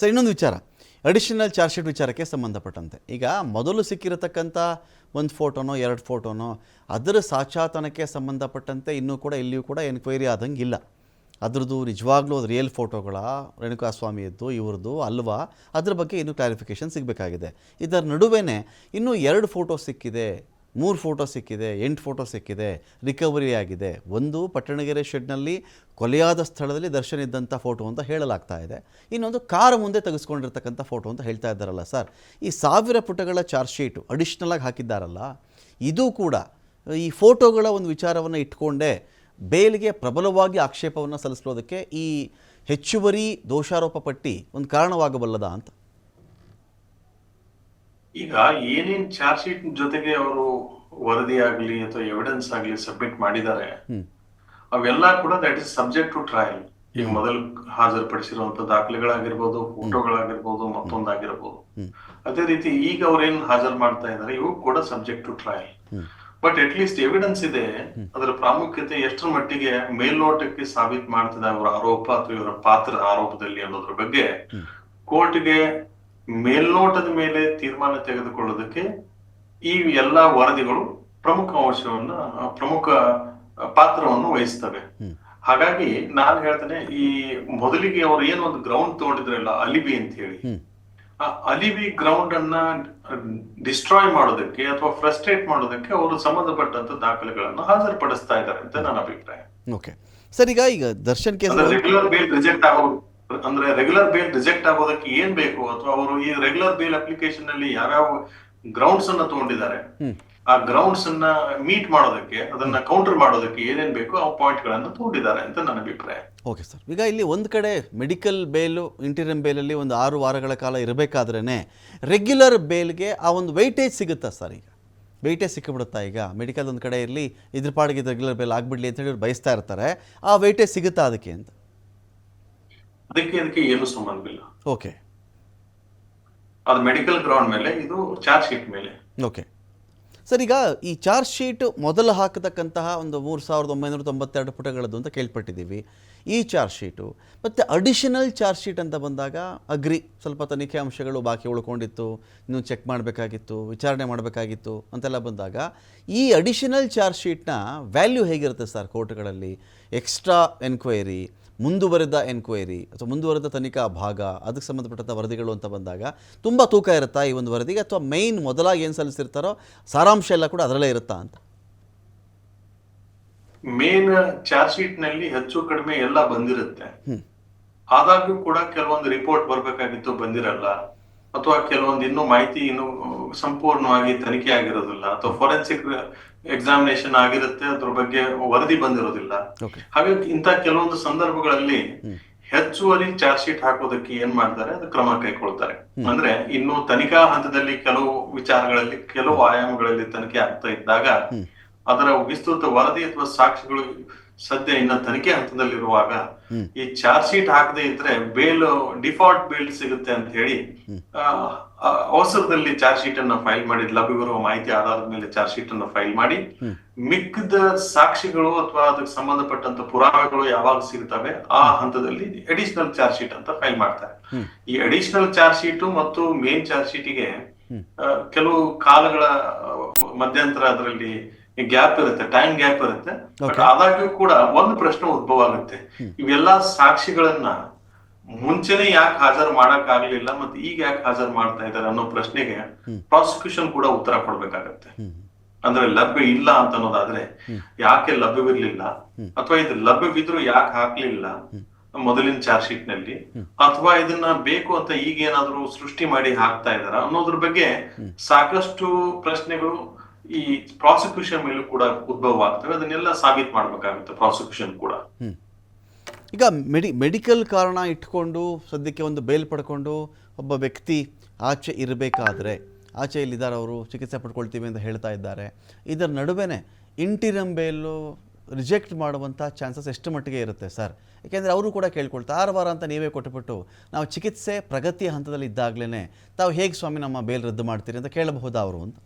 Sir, ಇನ್ನೊಂದು ವಿಚಾರ, additional charge sheet ವಿಚಾರಕ್ಕೆ ಸಂಬಂಧಪಟ್ಟಂತೆ ಈಗ ಮೊದಲು ಸಿಕ್ಕಿರತಕ್ಕಂಥ ಒಂದು ಫೋಟೋನೋ 2 ಫೋಟೋನೋ ಅದರ ಸಾಚಾತನಕ್ಕೆ ಸಂಬಂಧಪಟ್ಟಂತೆ ಇನ್ನೂ ಕೂಡ ಎಲ್ಲಿಯೂ ಕೂಡ ಎನ್ಕ್ವೈರಿ ಆದಂಗಿಲ್ಲ. ಅದ್ರದ್ದು ನಿಜವಾಗ್ಲೂ ಅದು ರಿಯಲ್ ಫೋಟೋಗಳ ರೇಣುಕಾಸ್ವಾಮಿಯದ್ದು ಇವ್ರದ್ದು ಅಲ್ವಾ, ಅದ್ರ ಬಗ್ಗೆ ಇನ್ನೂ ಕ್ಲಾರಿಫಿಕೇಷನ್ ಸಿಗಬೇಕಾಗಿದೆ. ಇದರ ನಡುವೆ ಇನ್ನೂ 2 ಫೋಟೋ ಸಿಕ್ಕಿದೆ, 3 ಫೋಟೋ ಸಿಕ್ಕಿದೆ, 8 ಫೋಟೋ ಸಿಕ್ಕಿದೆ, ರಿಕವರಿ ಆಗಿದೆ. ಒಂದು ಪಟ್ಟಣಗೆರೆ ಶೆಡ್ನಲ್ಲಿ ಕೊಲೆಯಾದ ಸ್ಥಳದಲ್ಲಿ ದರ್ಶನ್ ಇದ್ದಂಥ ಫೋಟೋ ಅಂತ ಹೇಳಲಾಗ್ತಾ ಇದೆ. ಇನ್ನೊಂದು ಕಾರು ಮುಂದೆ ತೆಗೆಸ್ಕೊಂಡಿರ್ತಕ್ಕಂಥ ಫೋಟೋ ಅಂತ ಹೇಳ್ತಾ ಇದ್ದಾರಲ್ಲ ಸರ್. ಈ 1000 ಪುಟಗಳ ಚಾರ್ಜ್ ಶೀಟು ಅಡಿಷ್ನಲಾಗಿ ಹಾಕಿದ್ದಾರಲ್ಲ, ಇದು ಕೂಡ ಈ ಫೋಟೋಗಳ ಒಂದು ವಿಚಾರವನ್ನು ಇಟ್ಕೊಂಡೇ ಬೇಲ್ಗೆ ಪ್ರಬಲವಾಗಿ ಆಕ್ಷೇಪವನ್ನು ಸಲ್ಲಿಸೋದಕ್ಕೆ ಈ ಹೆಚ್ಚುವರಿ ದೋಷಾರೋಪ ಪಟ್ಟಿ ಒಂದು ಕಾರಣವಾಗಬಲ್ಲದ ಅಂತ. ಈಗ ಏನೇನ್ ಚಾರ್ಜ್ ಶೀಟ್ ಜೊತೆಗೆ ಅವರು ವರದಿ ಆಗ್ಲಿ ಅಥವಾ ಎವಿಡೆನ್ಸ್ ಆಗ್ಲಿ ಸಬ್ಮಿಟ್ ಮಾಡಿದ್ದಾರೆ, ಅವೆಲ್ಲ ಕೂಡ that is subject two trial. ಈಗ ಮೊದಲು ಹಾಜರುಪಡಿಸಿರುವಂತ ದಾಖಲೆಗಳಾಗಿರ್ಬೋದು, ಫೋಟೋಗಳಾಗಿರ್ಬೋದು, ಮತ್ತೊಂದಾಗಿರ್ಬೋದು. ಅದೇ ರೀತಿ ಈಗ ಅವ್ರೇನ್ ಹಾಜರು ಮಾಡ್ತಾ ಇದ್ದಾರೆ ಇವು ಕೂಡ subject two trial. But at least evidence ಇದೆ, ಅದರ ಪ್ರಾಮುಖ್ಯತೆ ಎಷ್ಟರ ಮಟ್ಟಿಗೆ ಮೇಲ್ನೋಟಕ್ಕೆ ಸಾಬೀತು ಮಾಡ್ತದೆ ಅವರ ಆರೋಪ ಅಥವಾ ಇವರ ಪಾತ್ರ ಆರೋಪದಲ್ಲಿ ಅನ್ನೋದ್ರ ಬಗ್ಗೆ ಕೋರ್ಟ್ಗೆ ಮೇಲ್ನೋಟದ ಮೇಲೆ ತೀರ್ಮಾನ ತೆಗೆದುಕೊಳ್ಳೋದಕ್ಕೆ ಈ ಎಲ್ಲಾ ವರದಿಗಳು ಪ್ರಮುಖ ಪಾತ್ರವನ್ನು ವಹಿಸ್ತವೆ. ಹಾಗಾಗಿ ನಾನು ಹೇಳ್ತೇನೆ, ಈ ಮೊದಲಿಗೆ ಅವ್ರು ಏನು ಒಂದು ಗ್ರೌಂಡ್ ತಗೊಂಡಿದ್ರಲ್ಲ ಅಲಿಬಿ ಅಂತ ಹೇಳಿ, ಆ ಅಲಿಬಿ ಗ್ರೌಂಡ್ ಅನ್ನ ಡಿಸ್ಟ್ರಾಯ್ ಮಾಡೋದಕ್ಕೆ ಅಥವಾ ಫ್ರಸ್ಟ್ರೇಟ್ ಮಾಡೋದಕ್ಕೆ ಅವರು ಸಂಬಂಧಪಟ್ಟಂತ ದಾಖಲೆಗಳನ್ನು ಹಾಜರುಪಡಿಸ್ತಾ ಇದ್ದಾರೆ ಅಂತ ನನ್ನ ಅಭಿಪ್ರಾಯ. ಓಕೆ ಸರ್, ಈಗ Darshan case regular bail reject ಆಗೋದಕ್ಕೆ ಏನ್ ಬೇಕು, ಅಥವಾ ಅವರು ಈ ರೆಗ್ಯುಲರ್ ಬೇಲ್ ಅಪ್ಲಿಕೇಶನ್ ನಲ್ಲಿ ಯಾವ್ಯಾವ ಗ್ರೌಂಡ್ಸ್ ಅನ್ನ ತಗೊಂಡಿದ್ದಾರೆ, ಆ ಗ್ರೌಂಡ್ಸ್ ಅನ್ನ ಮೀಟ್ ಮಾಡೋದಕ್ಕೆ, ಅದನ್ನ ಕೌಂಟರ್ ಮಾಡೋದಕ್ಕೆ ಏನೇನ್ ಬೇಕು ಆ ಪಾಯಿಂಟ್ ಗಳನ್ನ ತಗೊಂಡಿದ್ದಾರೆ ಅಂತ ನನ್ನ ಅಭಿಪ್ರಾಯ. ಓಕೆ ಸರ್, ಈಗ ಇಲ್ಲಿ ಒಂದು ಕಡೆ ಮೆಡಿಕಲ್ ಬೇಲು ಇಂಟೀರಿಯಂ ಬೇಲಲ್ಲಿ ಒಂದು 6 ವಾರಗಳ ಕಾಲ ಇರಬೇಕಾದ್ರೇ ರೆಗ್ಯುಲರ್ ಬೇಲ್ಗೆ ಆ ಒಂದು ವೆಯ್ಟೇಜ್ ಸಿಗುತ್ತಾ ಸರ್? ಈಗ ವೆಯ್ಟೇಜ್ ಸಿಕ್ಕಿಬಿಡುತ್ತಾ? ಈಗ ಮೆಡಿಕಲ್ ಒಂದು ಕಡೆ ಇರಲಿ, ಇದ್ರ ಪಾಡಿಗೆ ರೆಗ್ಯುಲರ್ ಬೇಲ್ ಆಗ್ಬಿಡ್ಲಿ ಅಂತ ಹೇಳಿ ಬಯಸ್ತಾ ಇರ್ತಾರೆ, ಆ ವೆಯ್ಟೇಜ್ ಸಿಗುತ್ತಾ ಅದಕ್ಕೆ ಅಂತ? ಅದಕ್ಕೆ ಏನು ಸಂಬಂಧವಿಲ್ಲ. ಓಕೆ, ಅದು ಮೆಡಿಕಲ್ ಗ್ರೌಂಡ್ ಮೇಲೆ, ಇದು ಚಾರ್ಜ್ ಶೀಟ್ ಮೇಲೆ. ಓಕೆ ಸರ್, ಈಗ ಈ ಚಾರ್ಜ್ ಶೀಟ್ ಮೊದಲು ಹಾಕತಕ್ಕಂತಹ ಒಂದು 3992 ಪುಟಗಳದ್ದು ಅಂತ ಕೇಳ್ಪಟ್ಟಿದ್ದೀವಿ. ಈ ಚಾರ್ಜ್ ಶೀಟು ಮತ್ತು ಅಡಿಷನಲ್ ಚಾರ್ಜ್ ಶೀಟ್ ಅಂತ ಬಂದಾಗ ಸ್ವಲ್ಪ ತನಿಖೆ ಅಂಶಗಳು ಬಾಕಿ ಉಳ್ಕೊಂಡಿತ್ತು, ಇನ್ನೂ ಚೆಕ್ ಮಾಡಬೇಕಾಗಿತ್ತು, ವಿಚಾರಣೆ ಮಾಡಬೇಕಾಗಿತ್ತು ಅಂತೆಲ್ಲ ಬಂದಾಗ ಈ ಅಡಿಷನಲ್ ಚಾರ್ಜ್ ಶೀಟ್ನ ವ್ಯಾಲ್ಯೂ ಹೇಗಿರುತ್ತೆ ಸರ್ ಕೋರ್ಟ್ಗಳಲ್ಲಿ? ಎಕ್ಸ್ಟ್ರಾ ಎನ್ಕ್ವೈರಿ, ಮುಂದುವರೆದ ಎನ್ಕ್ವೈರಿ ಅಥವಾ ಮುಂದುವರೆದ ತನಿಖಾ ಭಾಗ, ಅದಕ್ಕೆ ಸಂಬಂಧಪಟ್ಟಂಥ ವರದಿಗಳು ಅಂತ ಬಂದಾಗ ತುಂಬ ತೂಕ ಇರುತ್ತಾ ಈ ಒಂದು ವರದಿಗೆ, ಅಥವಾ ಮೈನ್ ಮೊದಲಾಗಿ ಏನು ಸಲ್ಲಿಸಿರ್ತಾರೋ ಸಾರಾಂಶ ಎಲ್ಲ ಕೂಡ ಅದರಲ್ಲೇ ಇರುತ್ತಾ ಅಂತ? ಮೇನ್ ಚಾರ್ಜ್ ಶೀಟ್ ನಲ್ಲಿ ಹೆಚ್ಚು ಕಡಿಮೆ ಎಲ್ಲ ಬಂದಿರುತ್ತೆ. ಆದಾಗ್ಯೂ ಕೂಡ ಕೆಲವೊಂದು ರಿಪೋರ್ಟ್ ಬರ್ಬೇಕಾಗಿತ್ತು, ಬಂದಿರಲ್ಲ, ಅಥವಾ ಕೆಲವೊಂದು ಇನ್ನೂ ಮಾಹಿತಿ ಇನ್ನೂ ಸಂಪೂರ್ಣವಾಗಿ ತನಿಖೆ ಆಗಿರೋದಿಲ್ಲ, ಅಥವಾ ಫೋರೆನ್ಸಿಕ್ ಎಕ್ಸಾಮಿನೇಷನ್ ಆಗಿರುತ್ತೆ, ಅದ್ರ ಬಗ್ಗೆ ವರದಿ ಬಂದಿರೋದಿಲ್ಲ. ಹಾಗಾಗಿ ಇಂತ ಕೆಲವೊಂದು ಸಂದರ್ಭಗಳಲ್ಲಿ ಹೆಚ್ಚುವರಿ ಚಾರ್ಜ್ ಶೀಟ್ ಹಾಕೋದಕ್ಕೆ ಏನ್ ಮಾಡ್ತಾರೆ, ಅದು ಕ್ರಮ ಕೈಗೊಳ್ತಾರೆ. ಅಂದ್ರೆ ಇನ್ನು ತನಿಖಾ ಹಂತದಲ್ಲಿ ಕೆಲವು ವಿಚಾರಗಳಲ್ಲಿ, ಕೆಲವು ಆಯಾಮಗಳಲ್ಲಿ ತನಿಖೆ ಆಗ್ತಾ ಇದ್ದಾಗ ಅದರ ವಿಸ್ತೃತ ವರದಿ ಅಥವಾ ಸಾಕ್ಷಿಗಳು ಸದ್ಯ ಇನ್ನ ತನಿಖೆ ಹಂತದಲ್ಲಿರುವಾಗ ಈ ಚಾರ್ಜ್ ಶೀಟ್ ಹಾಕದೇ ಇದ್ರೆ ಬೇಲ್, ಡಿಫಾಲ್ಟ್ ಬೇಲ್ ಸಿಗುತ್ತೆ ಅಂತ ಹೇಳಿ ಅವಸರದಲ್ಲಿ ಚಾರ್ಜ್ ಶೀಟ್ ಅನ್ನ ಫೈಲ್ ಮಾಡಿ, ಲಭ್ಯವಿರುವ ಮಾಹಿತಿ ಆಧಾರದ ಮೇಲೆ ಚಾರ್ಜ್ ಶೀಟ್ ಅನ್ನ ಫೈಲ್ ಮಾಡಿ, ಮಿಕ್ಕಿದ ಸಾಕ್ಷಿಗಳು ಅಥವಾ ಅದಕ್ಕೆ ಸಂಬಂಧಪಟ್ಟಂತ ಪುರಾವೆಗಳು ಯಾವಾಗ ಸಿಗ್ತವೆ ಆ ಹಂತದಲ್ಲಿ ಅಡಿಷನಲ್ ಚಾರ್ಜ್ ಶೀಟ್ ಅಂತ ಫೈಲ್ ಮಾಡ್ತಾರೆ. ಈ ಅಡಿಷನಲ್ ಚಾರ್ಜ್ ಶೀಟ್ ಮತ್ತು ಮೇನ್ ಚಾರ್ಜ್ ಶೀಟಿಗೆ ಕೆಲವು ಕಾಲಗಳ ಮಧ್ಯಂತರ ಅದರಲ್ಲಿ ಗ್ಯಾಪ್ ಇರುತ್ತೆ, ಟೈಮ್ ಗ್ಯಾಪ್ ಇರುತ್ತೆ. ಬಟ್ ಆದಾಗ್ಯೂ ಕೂಡ ಒಂದು ಪ್ರಶ್ನೆ ಉದ್ಭವ ಆಗುತ್ತೆ, ಇವೆಲ್ಲಾ ಸಾಕ್ಷಿಗಳನ್ನ ಮುಂಚೆನೆ ಯಾಕೆ ಹಾಜರು ಮಾಡಕ್ ಆಗ್ಲಿಲ್ಲ ಮತ್ತೆ ಈಗ ಯಾಕೆ ಹಾಜರು ಮಾಡ್ತಾ ಇದ್ದಾರೆ ಅನ್ನೋ ಪ್ರಶ್ನೆಗೆ ಪ್ರಾಸಿಕ್ಯೂಷನ್ ಕೂಡ ಉತ್ತರ ಕೊಡ್ಬೇಕಾಗತ್ತೆ. ಅಂದ್ರೆ ಲಭ್ಯ ಇಲ್ಲ ಅಂತ ಅನ್ನೋದಾದ್ರೆ ಯಾಕೆ ಲಭ್ಯವಿರ್ಲಿಲ್ಲ, ಅಥವಾ ಇದು ಲಭ್ಯವಿದ್ರು ಯಾಕೆ ಹಾಕ್ಲಿಲ್ಲ ಮೊದಲಿನ ಚಾರ್ಜ್ ಶೀಟ್ ನಲ್ಲಿ, ಅಥವಾ ಇದನ್ನ ಬೇಕು ಅಂತ ಈಗ ಏನಾದ್ರು ಸೃಷ್ಟಿ ಮಾಡಿ ಹಾಕ್ತಾ ಇದಾರ ಅನ್ನೋದ್ರ ಬಗ್ಗೆ ಸಾಕಷ್ಟು ಪ್ರಶ್ನೆಗಳು ಈ ಪ್ರಾಸಿಕ್ಯೂಷನ್ ಮೇಲೂ ಕೂಡ ಉದ್ಭವ ಆಗ್ತವೆ. ಅದನ್ನೆಲ್ಲ ಸಾಬೀತು ಮಾಡ್ಬೇಕಾಗುತ್ತೆ ಪ್ರಾಸಿಕ್ಯೂಷನ್ ಕೂಡ. ಈಗ ಮೆಡಿಕಲ್ ಕಾರಣ ಇಟ್ಕೊಂಡು ಸದ್ಯಕ್ಕೆ ಒಂದು ಬೇಲ್ ಪಡ್ಕೊಂಡು ಒಬ್ಬ ವ್ಯಕ್ತಿ ಆಚೆ ಇರಬೇಕಾದ್ರೆ, ಆಚೆ ಇಲ್ಲಿದ್ದಾರೆ, ಅವರು ಚಿಕಿತ್ಸೆ ಪಡ್ಕೊಳ್ತೀವಿ ಅಂತ ಹೇಳ್ತಾ ಇದ್ದಾರೆ, ಇದರ ನಡುವೆ ಇಂಟೀರಿಯಂ ಬೇಲು ರಿಜೆಕ್ಟ್ ಮಾಡುವಂಥ ಚಾನ್ಸಸ್ ಎಷ್ಟು ಮಟ್ಟಿಗೆ ಇರುತ್ತೆ ಸರ್? ಯಾಕೆಂದರೆ ಅವರು ಕೂಡ ಕೇಳ್ಕೊಳ್ತಾ 6 ವಾರ ಅಂತ ನೀವೇ ಕೊಟ್ಟುಬಿಟ್ಟು ನಾವು ಚಿಕಿತ್ಸೆ ಪ್ರಗತಿಯ ಹಂತದಲ್ಲಿ ಇದ್ದಾಗಲೇ ತಾವು ಹೇಗೆ ಸ್ವಾಮಿ ನಮ್ಮ ಬೇಲ್ ರದ್ದು ಮಾಡ್ತೀರಿ ಅಂತ ಕೇಳಬಹುದಾ ಅವರು ಅಂತ?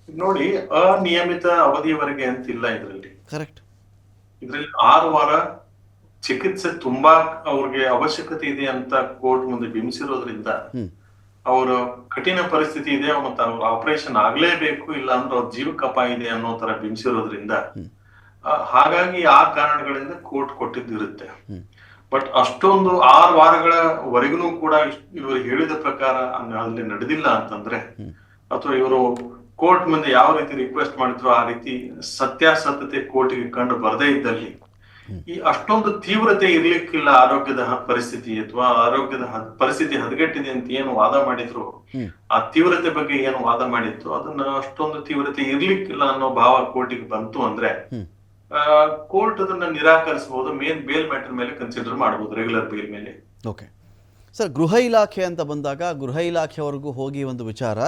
ನೋಡಿ, ಅನಿಯಮಿತ ಅವಧಿಯವರೆಗೆ ಅಂತಿಲ್ಲ ಇದರಲ್ಲಿ. ಕರೆಕ್ಟ್. ಇದರಲ್ಲಿ 6 ವಾರ ಚಿಕಿತ್ಸೆ ತುಂಬಾ ಅವ್ರಿಗೆ ಅವಶ್ಯಕತೆ ಇದೆ ಅಂತ ಕೋರ್ಟ್ ಮುಂದೆ ಬಿಂಬಿಸಿರೋದ್ರಿಂದ ಅವರ ಕಠಿಣ ಪರಿಸ್ಥಿತಿ ಇದೆ ಮತ್ತೆ ಅವ್ರ ಆಪರೇಷನ್ ಆಗ್ಲೇಬೇಕು, ಇಲ್ಲ ಅಂದ್ರೆ ಅವ್ರ ಜೀವಕ್ಕೆ ಅಪಾಯ ಇದೆ ಅನ್ನೋ ತರ ಬಿಂಬಿಸಿರೋದ್ರಿಂದ ಹಾಗಾಗಿ ಆ ಕಾರಣಗಳಿಂದ ಕೋರ್ಟ್ ಕೊಟ್ಟಿದ್ದಿರುತ್ತೆ. ಬಟ್ ಅಷ್ಟೊಂದು 6 ವಾರಗಳವರೆಗೂ ಕೂಡ ಇವರು ಹೇಳಿದ ಪ್ರಕಾರ ಅಲ್ಲಿ ನಡೆದಿಲ್ಲ ಅಂತಂದ್ರೆ, ಅಥವಾ ಇವರು ಕೋರ್ಟ್ ಮುಂದೆ ಯಾವ ರೀತಿ ರಿಕ್ವೆಸ್ಟ್ ಮಾಡಿದ್ರು ಆ ರೀತಿ ಸತ್ಯಾಸತ್ಯತೆ ಕೋರ್ಟಿಗೆ ಕಂಡು ಬರದೇ ಇದ್ದಲ್ಲಿ ಈ ಅಷ್ಟೊಂದು ತೀವ್ರತೆ ಇರ್ಲಿಕ್ಕಿಲ್ಲ ಆರೋಗ್ಯದ ಪರಿಸ್ಥಿತಿ, ಅಥವಾ ಆರೋಗ್ಯದ ಪರಿಸ್ಥಿತಿ ಹದಗೆಟ್ಟಿದೆ ಅಂತ ಏನು ವಾದ ಮಾಡಿದ್ರು, ಆ ತೀವ್ರತೆ ಬಗ್ಗೆ ಏನು ವಾದ ಮಾಡಿತ್ತು ಅದನ್ನ ಅಷ್ಟೊಂದು ತೀವ್ರತೆ ಇರ್ಲಿಕ್ಕಿಲ್ಲ ಅನ್ನೋ ಭಾವ ಕೋರ್ಟಿಗೆ ಬಂತು ಅಂದ್ರೆ ಕೋರ್ಟ್ ಅದನ್ನ ನಿರಾಕರಿಸಬಹುದು. ಬೇಲ್ ಮ್ಯಾಟರ್ ಮೇಲೆ ಕನ್ಸಿಡರ್ ಮಾಡಬಹುದು, ರೆಗ್ಯುಲರ್ ಬೇಲ್ ಮೇಲೆ. ಓಕೆ ಸರ್, ಗೃಹ ಇಲಾಖೆ ಅಂತ ಬಂದಾಗ ಗೃಹ ಇಲಾಖೆವರೆಗೂ ಹೋಗಿ ಒಂದು ವಿಚಾರ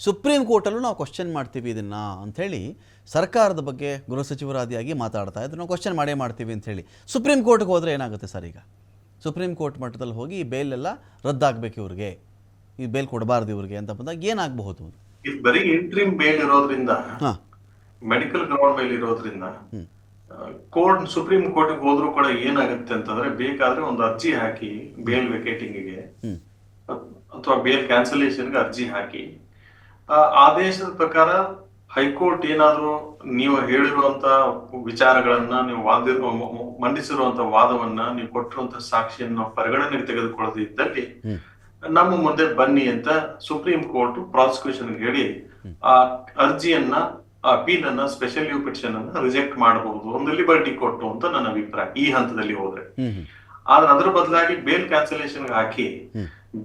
ಸುಪ್ರೀಂ ಕೋರ್ಟಲ್ಲೂ ನಾವು ಕ್ವಶನ್ ಮಾಡ್ತೀವಿ ಇದನ್ನು ಅಂಥೇಳಿ ಸರ್ಕಾರದ ಬಗ್ಗೆ ಗೃಹ ಸಚಿವರಾದಿಯಾಗಿ ಮಾತಾಡ್ತಾ ಇದ್ರು, ನಾವು ಕ್ವಶನ್ ಮಾಡೇ ಮಾಡ್ತೀವಿ ಅಂಥೇಳಿ. ಸುಪ್ರೀಂ ಕೋರ್ಟ್ಗೆ ಹೋದರೆ ಏನಾಗುತ್ತೆ ಸರ್? ಈಗ ಸುಪ್ರೀಂ ಕೋರ್ಟ್ ಮಟ್ಟದಲ್ಲಿ ಹೋಗಿ ಈ ಬೇಲೆಲ್ಲ ರದ್ದಾಗಬೇಕು, ಇವ್ರಿಗೆ ಈ ಬೇಲ್ ಕೊಡಬಾರ್ದು ಇವ್ರಿಗೆ ಅಂತ ಬಂದಾಗ ಏನಾಗಬಹುದು? ಇದು ಬರೀ ಇಂಟ್ರಿಮ್ ಬೇಲ್ ಇರೋದ್ರಿಂದ, ಮೆಡಿಕಲ್ ಗ್ರೌಂಡ್ ಮೇಲೆ ಇರೋದ್ರಿಂದ ಕೋರ್ಟ್ ಸುಪ್ರೀಂ ಕೋರ್ಟ್ಗೆ ಹೋದ್ರು ಕೂಡ ಏನಾಗುತ್ತೆ ಅಂತಂದ್ರೆ, ಬೇಕಾದ್ರೆ ಒಂದು ಅರ್ಜಿ ಹಾಕಿ ಬೇಲ್ ವೆಕೇಟಿಂಗ್ಗೆ ಅಥವಾ ಬೇಲ್ ಕ್ಯಾನ್ಸಲೇಷನ್ಗೆ ಅರ್ಜಿ ಹಾಕಿ ಆದೇಶದ ಪ್ರಕಾರ ಹೈಕೋರ್ಟ್ ಏನಾದ್ರು ನೀವು ಹೇಳಿರುವಂತ ವಿಚಾರಗಳನ್ನ, ನೀವು ಮಂಡಿಸಿರುವಂತ ವಾದವನ್ನ, ನೀವು ಕೊಟ್ಟಿರುವಂತ ಸಾಕ್ಷಿಯನ್ನು ಪರಿಗಣನೆಗೆ ತೆಗೆದುಕೊಳ್ಳದೆ ಇದ್ದಲ್ಲಿ ನಮ್ಮ ಮುಂದೆ ಬನ್ನಿ ಅಂತ ಸುಪ್ರೀಂ ಕೋರ್ಟ್ ಪ್ರಾಸಿಕ್ಯೂಷನ್ ಹೇಳಿ ಆ ಅರ್ಜಿಯನ್ನ, ಅಪೀಲ್ ಅನ್ನ, ಸ್ಪೆಷಲ್ ಲಿವ್ ಪಿಟಿಷನ್ ಅನ್ನ ರಿಜೆಕ್ಟ್ ಮಾಡಬಹುದು, ಒಂದು ಲಿಬರ್ಟಿ ಕೊಟ್ಟು ಅಂತ ನನ್ನ ಅಭಿಪ್ರಾಯ ಈ ಹಂತದಲ್ಲಿ ಹೋದ್ರೆ. ಆದ್ರೆ ಅದರ ಬದಲಾಗಿ ಬೇಲ್ ಕ್ಯಾನ್ಸಲೇಷನ್ ಹಾಕಿ,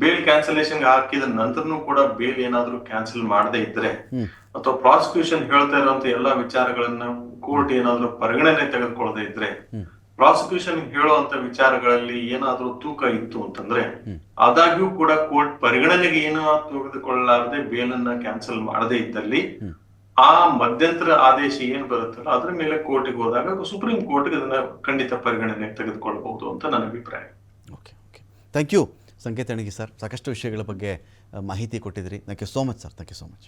ಬೇಲ್ ಕ್ಯಾನ್ಸಲೇಷನ್ ಹಾಕಿದ ನಂತರನೂ ಕೂಡ ಬೇಲ್ ಏನಾದ್ರೂ ಕ್ಯಾನ್ಸಲ್ ಮಾಡದೇ ಇದ್ರೆ, ಅಥವಾ ಪ್ರಾಸಿಕ್ಯೂಷನ್ ಹೇಳ್ತಾ ಇರುವಂತ ಎಲ್ಲಾ ವಿಚಾರಗಳನ್ನ ಕೋರ್ಟ್ ಏನಾದ್ರೂ ಪರಿಗಣನೆ ತೆಗೆದುಕೊಳ್ಳದೆ ಇದ್ರೆ, ಪ್ರಾಸಿಕ್ಯೂಷನ್ ಹೇಳುವಂತ ವಿಚಾರಗಳಲ್ಲಿ ಏನಾದ್ರೂ ತೂಕ ಇತ್ತು ಅಂತಂದ್ರೆ, ಆದಾಗ್ಯೂ ಕೂಡ ಕೋರ್ಟ್ ಪರಿಗಣನೆಗೆ ಏನೋ ತೆಗೆದುಕೊಳ್ಳಲಾರದೆ ಬೇಲನ್ನ ಕ್ಯಾನ್ಸಲ್ ಮಾಡದೇ ಇದ್ದಲ್ಲಿ ಆ ಮಧ್ಯಂತರ ಆದೇಶ ಏನ್ ಬರುತ್ತಲ್ಲ ಅದ್ರ ಮೇಲೆ ಕೋರ್ಟಿಗೆ ಹೋದಾಗ ಸುಪ್ರೀಂ ಕೋರ್ಟ್ಗೆ ಅದನ್ನ ಖಂಡಿತ ಪರಿಗಣನೆಗೆ ತೆಗೆದುಕೊಳ್ಬಹುದು ಅಂತ ನನ್ನ ಅಭಿಪ್ರಾಯ. Okay okay, thank you Sanket Anagi sir, ಸಾಕಷ್ಟು ವಿಷಯಗಳ ಬಗ್ಗೆ ಮಾಹಿತಿ ಕೊಟ್ಟಿದ್ರಿ. Thank you so much sir, thank you so much.